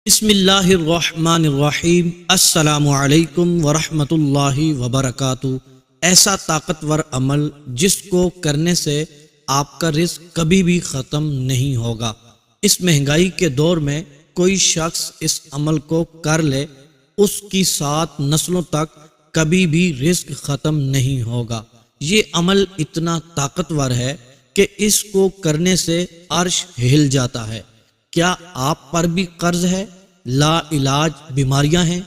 بسم اللہ الرحمن الرحیم۔ السلام علیکم ورحمۃ اللہ وبرکاتہ۔ ایسا طاقتور عمل جس کو کرنے سے آپ کا رزق کبھی بھی ختم نہیں ہوگا۔ اس مہنگائی کے دور میں کوئی شخص اس عمل کو کر لے، اس کی 7 نسلوں تک کبھی بھی رزق ختم نہیں ہوگا۔ یہ عمل اتنا طاقتور ہے کہ اس کو کرنے سے عرش ہل جاتا ہے۔ کیا آپ پر بھی قرض ہے، لا علاج بیماریاں ہیں،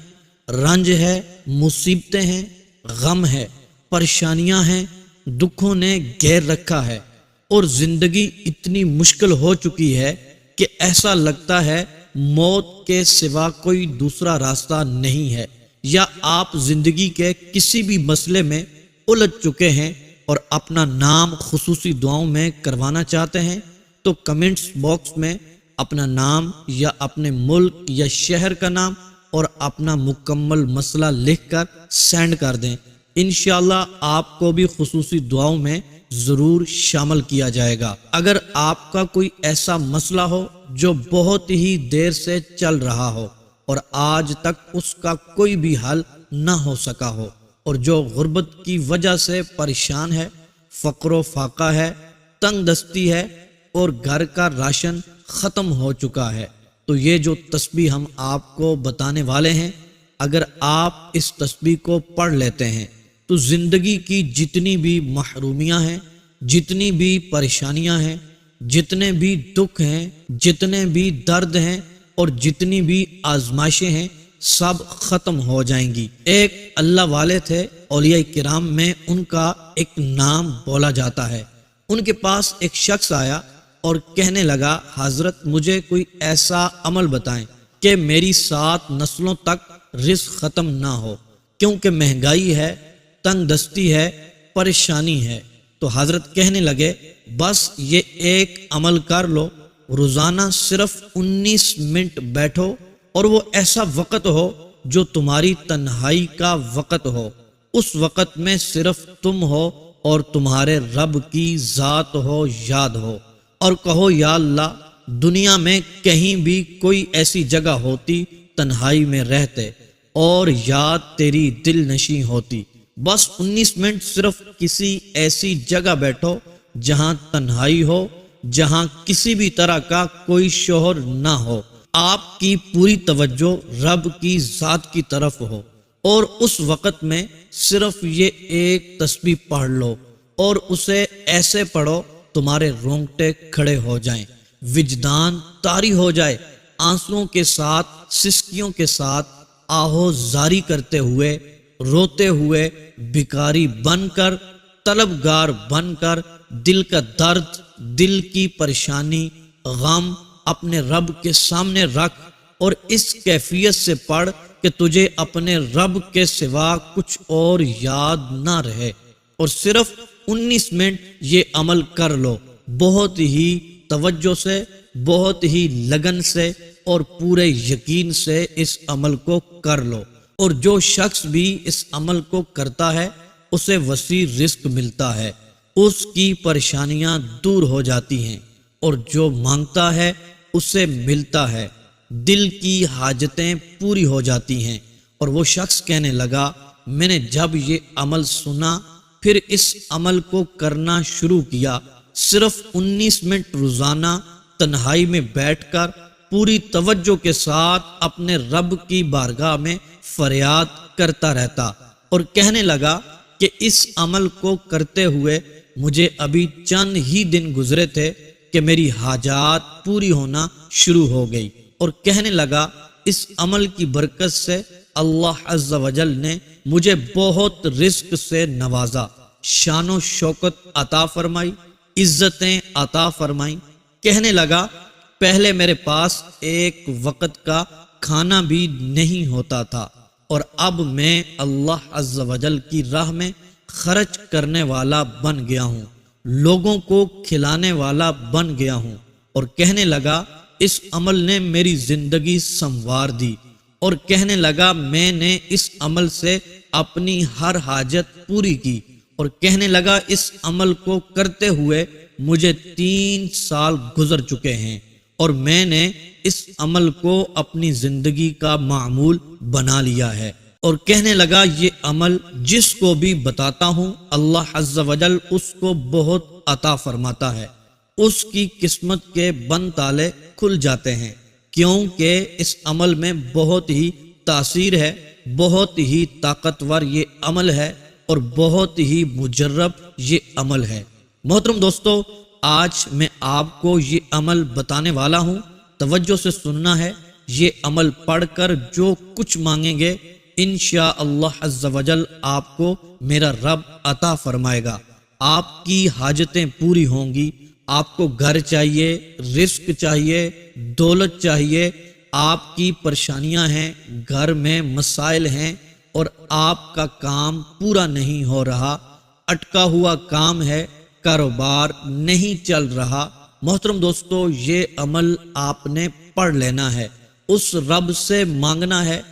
رنج ہے، مصیبتیں ہیں، غم ہے، پریشانیاں ہیں، دکھوں نے گھیر رکھا ہے اور زندگی اتنی مشکل ہو چکی ہے کہ ایسا لگتا ہے موت کے سوا کوئی دوسرا راستہ نہیں ہے، یا آپ زندگی کے کسی بھی مسئلے میں الجھ چکے ہیں اور اپنا نام خصوصی دعاؤں میں کروانا چاہتے ہیں، تو کمنٹس باکس میں اپنا نام یا اپنے ملک یا شہر کا نام اور اپنا مکمل مسئلہ لکھ کر سینڈ کر دیں۔ انشاءاللہ آپ کو بھی خصوصی دعاؤں میں ضرور شامل کیا جائے گا۔ اگر آپ کا کوئی ایسا مسئلہ ہو جو بہت ہی دیر سے چل رہا ہو اور آج تک اس کا کوئی بھی حل نہ ہو سکا ہو، اور جو غربت کی وجہ سے پریشان ہے، فقر و فاقہ ہے، تنگ دستی ہے اور گھر کا راشن ختم ہو چکا ہے، تو یہ جو تسبیح ہم آپ کو بتانے والے ہیں، اگر آپ اس تسبیح کو پڑھ لیتے ہیں تو زندگی کی جتنی بھی محرومیاں ہیں، جتنی بھی پریشانیاں ہیں، جتنے بھی دکھ ہیں، جتنے بھی درد ہیں اور جتنی بھی آزمائشیں ہیں، سب ختم ہو جائیں گی۔ ایک اللہ والے تھے، اولیاء کرام میں ان کا ایک نام بولا جاتا ہے۔ ان کے پاس ایک شخص آیا اور کہنے لگا، حضرت مجھے کوئی ایسا عمل بتائیں کہ میری 7 نسلوں تک رزق ختم نہ ہو، کیونکہ مہنگائی ہے، تنگ دستی ہے، پریشانی ہے۔ تو حضرت کہنے لگے، بس یہ ایک عمل کر لو، روزانہ صرف 19 منٹ بیٹھو اور وہ ایسا وقت ہو جو تمہاری تنہائی کا وقت ہو، اس وقت میں صرف تم ہو اور تمہارے رب کی ذات ہو، یاد ہو، اور کہو یا اللہ، دنیا میں کہیں بھی کوئی ایسی جگہ ہوتی تنہائی میں رہتے اور یاد تیری دل نشیں ہوتی۔ بس 19 منٹ صرف کسی ایسی جگہ بیٹھو جہاں تنہائی ہو، جہاں کسی بھی طرح کا کوئی شور نہ ہو، آپ کی پوری توجہ رب کی ذات کی طرف ہو، اور اس وقت میں صرف یہ ایک تسبیح پڑھ لو اور اسے ایسے پڑھو تمہارے رونگٹے کھڑے ہو جائیں، وجدان طاری ہو جائے، آنسوؤں کے ساتھ، سسکیوں کے ساتھ، آہو زاری کرتے ہوئے، روتے ہوئے، بھکاری بن کر، طلبگار بن کر، دل کا درد، دل کی پریشانی، غم اپنے رب کے سامنے رکھ اور اس کیفیت سے پڑھ کہ تجھے اپنے رب کے سوا کچھ اور یاد نہ رہے، اور صرف 19 منٹ یہ عمل کر لو، بہت ہی توجہ سے، بہت ہی لگن سے اور پورے یقین سے اس عمل کو کر لو، اور جو شخص بھی اس عمل کو کرتا ہے اسے وسیع رزق ملتا ہے، اس کی پریشانیاں دور ہو جاتی ہیں، اور جو مانگتا ہے اسے ملتا ہے، دل کی حاجتیں پوری ہو جاتی ہیں۔ اور وہ شخص کہنے لگا، میں نے جب یہ عمل سنا پھر اس عمل کو کرنا شروع کیا، صرف 19 منٹ روزانہ تنہائی میں بیٹھ کر پوری توجہ کے ساتھ اپنے رب کی بارگاہ میں فریاد کرتا رہتا، اور کہنے لگا کہ اس عمل کو کرتے ہوئے مجھے ابھی چند ہی دن گزرے تھے کہ میری حاجات پوری ہونا شروع ہو گئی، اور کہنے لگا اس عمل کی برکت سے اللہ عز و جل نے مجھے بہت رزق سے نوازا، شان و شوکت عطا فرمائی، عزتیں عطا فرمائیں۔ کہنے لگا، پہلے میرے پاس ایک وقت کا کھانا بھی نہیں ہوتا تھا، اور اب میں اللہ عز و جل کی راہ میں خرچ کرنے والا بن گیا ہوں، لوگوں کو کھلانے والا بن گیا ہوں۔ اور کہنے لگا، اس عمل نے میری زندگی سنوار دی، اور کہنے لگا، میں نے اس عمل سے اپنی ہر حاجت پوری کی، اور کہنے لگا، اس عمل کو کرتے ہوئے مجھے 3 سال گزر چکے ہیں، اور میں نے اس عمل کو اپنی زندگی کا معمول بنا لیا ہے۔ اور کہنے لگا یہ عمل جس کو بھی بتاتا ہوں اللہ عز و جل اس کو بہت عطا فرماتا ہے، اس کی قسمت کے بند تالے کھل جاتے ہیں، کیونکہ اس عمل میں بہت ہی تاثیر ہے، بہت ہی طاقتور یہ عمل ہے اور بہت ہی مجرب یہ عمل ہے۔ محترم دوستو، آج میں آپ کو یہ عمل بتانے والا ہوں، توجہ سے سننا ہے۔ یہ عمل پڑھ کر جو کچھ مانگیں گے انشاءاللہ عز و جل آپ کو میرا رب عطا فرمائے گا، آپ کی حاجتیں پوری ہوں گی۔ آپ کو گھر چاہیے، رزق چاہیے، دولت چاہیے، آپ کی پریشانیاں ہیں، گھر میں مسائل ہیں اور آپ کا کام پورا نہیں ہو رہا، اٹکا ہوا کام ہے، کاروبار نہیں چل رہا۔ محترم دوستو، یہ عمل آپ نے پڑھ لینا ہے، اس رب سے مانگنا ہے،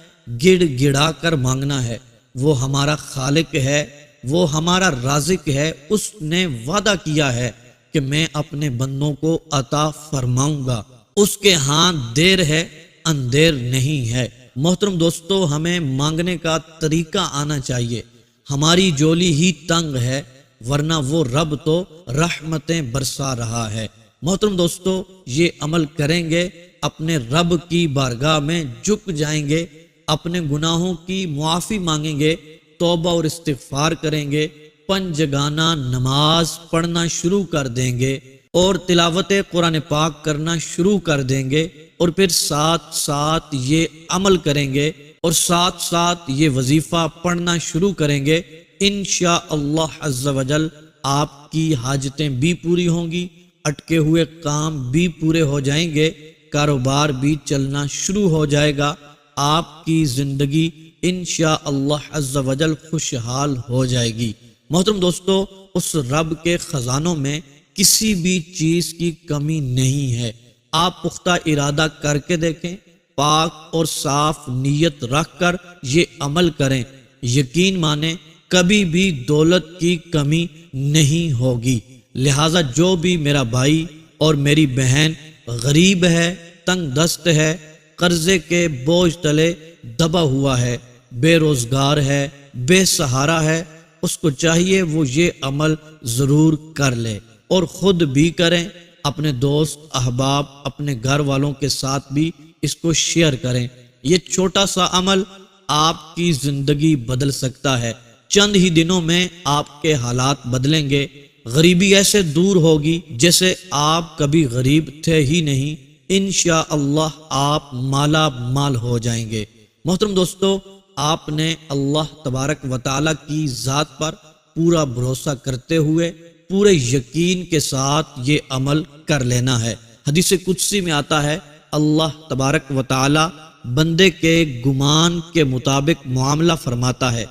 گڑ گڑا کر مانگنا ہے۔ وہ ہمارا خالق ہے، وہ ہمارا رازق ہے، اس نے وعدہ کیا ہے کہ میں اپنے بندوں کو عطا فرماؤں گا، اس کے ہاں دیر ہے اندیر نہیں ہے۔ محترم دوستو، ہمیں مانگنے کا طریقہ آنا چاہیے، ہماری جولی ہی تنگ ہے ورنہ وہ رب تو رحمتیں برسا رہا ہے۔ محترم دوستو، یہ عمل کریں گے، اپنے رب کی بارگاہ میں جھک جائیں گے، اپنے گناہوں کی معافی مانگیں گے، توبہ اور استغفار کریں گے، پنجگانہ نماز پڑھنا شروع کر دیں گے اور تلاوت قرآن پاک کرنا شروع کر دیں گے، اور پھر ساتھ ساتھ یہ عمل کریں گے اور ساتھ ساتھ یہ وظیفہ پڑھنا شروع کریں گے، انشاءاللہ عز و جل آپ کی حاجتیں بھی پوری ہوں گی، اٹکے ہوئے کام بھی پورے ہو جائیں گے، کاروبار بھی چلنا شروع ہو جائے گا، آپ کی زندگی انشاءاللہ عز و جل خوشحال ہو جائے گی۔ محترم دوستو، اس رب کے خزانوں میں کسی بھی چیز کی کمی نہیں ہے۔ آپ پختہ ارادہ کر کے دیکھیں، پاک اور صاف نیت رکھ کر یہ عمل کریں، یقین مانیں کبھی بھی دولت کی کمی نہیں ہوگی۔ لہٰذا جو بھی میرا بھائی اور میری بہن غریب ہے، تنگ دست ہے، قرضے کے بوجھ تلے دبا ہوا ہے، بے روزگار ہے، بے سہارا ہے، اس کو چاہیے وہ یہ عمل ضرور کر لے اور خود بھی کریں، اپنے دوست احباب اپنے گھر والوں کے ساتھ بھی اس کو شیئر کریں۔ یہ چھوٹا سا عمل آپ کی زندگی بدل سکتا ہے، چند ہی دنوں میں آپ کے حالات بدلیں گے، غریبی ایسے دور ہوگی جیسے آپ کبھی غریب تھے ہی نہیں، انشاءاللہ آپ مالا مال ہو جائیں گے۔ محترم دوستو، آپ نے اللہ تبارک و تعالیٰ کی ذات پر پورا بھروسہ کرتے ہوئے پورے یقین کے ساتھ یہ عمل کر لینا ہے۔ حدیث قدسی میں آتا ہے، اللہ تبارک و تعالیٰ بندے کے گمان کے مطابق معاملہ فرماتا ہے،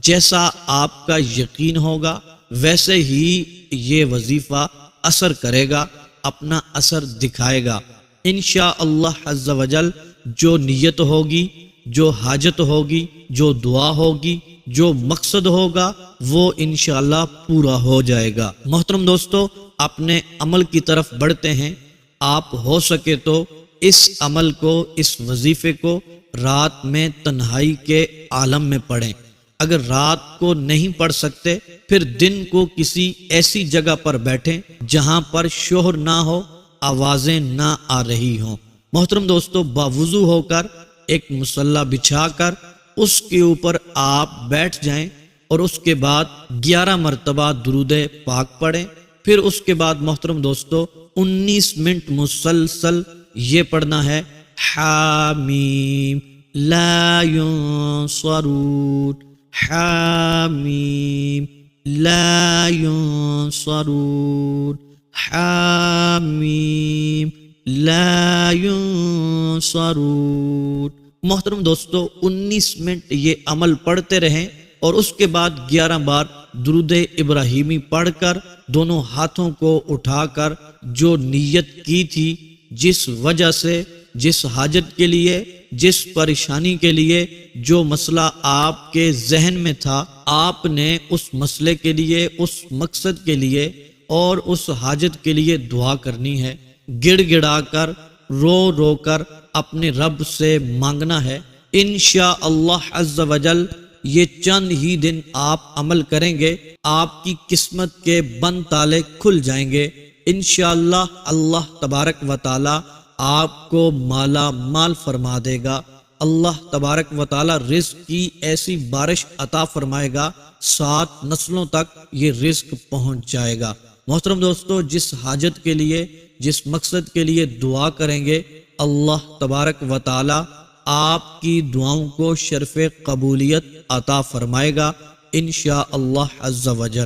جیسا آپ کا یقین ہوگا ویسے ہی یہ وظیفہ اثر کرے گا، اپنا اثر دکھائے گا۔ انشاءاللہ عز و جل جو نیت ہوگی، جو حاجت ہوگی، جو دعا ہوگی، جو مقصد ہوگا وہ انشاءاللہ پورا ہو جائے گا۔ محترم دوستو، اپنے عمل کی طرف بڑھتے ہیں۔ آپ ہو سکے تو اس عمل کو، اس وظیفے کو رات میں تنہائی کے عالم میں پڑھیں۔ اگر رات کو نہیں پڑھ سکتے پھر دن کو کسی ایسی جگہ پر بیٹھیں جہاں پر شور نہ ہو، آوازیں نہ آ رہی ہوں۔ محترم دوستو، باوضو ہو کر ایک مصلی بچھا کر اس کے اوپر آپ بیٹھ جائیں اور اس کے بعد 11 مرتبہ درود پاک پڑھیں۔ پھر اس کے بعد محترم دوستو 19 منٹ مسلسل یہ پڑھنا ہے، حامیم لا ینصرون، حامیم لا ینصرون، حامیم لا ینصرون۔ محترم دوستو 19 منٹ یہ عمل پڑھتے رہیں اور اس کے بعد 11 بار درود ابراہیمی پڑھ کر دونوں ہاتھوں کو اٹھا کر جو نیت کی تھی، جس وجہ سے، جس حاجت کے لیے، جس پریشانی کے لیے، جو مسئلہ آپ کے ذہن میں تھا، آپ نے اس مسئلے کے لیے، اس مقصد کے لیے اور اس حاجت کے لیے دعا کرنی ہے۔ گڑ گڑا کر رو رو کر اپنے رب سے مانگنا ہے۔ انشاءاللہ عز و جل یہ چند ہی دن آپ عمل کریں گے، آپ کی قسمت کے بند تالے کھل جائیں گے۔ انشاءاللہ اللہ تبارک و تعالی آپ کو مالا مال فرما دے گا۔ اللہ تبارک و تعالی رزق کی ایسی بارش عطا فرمائے گا، 7 نسلوں تک یہ رزق پہنچ جائے گا۔ محترم دوستو، جس حاجت کے لیے، جس مقصد کے لیے دعا کریں گے، اللہ تبارک و تعالی آپ کی دعاؤں کو شرف قبولیت عطا فرمائے گا انشاءاللہ عز و جل۔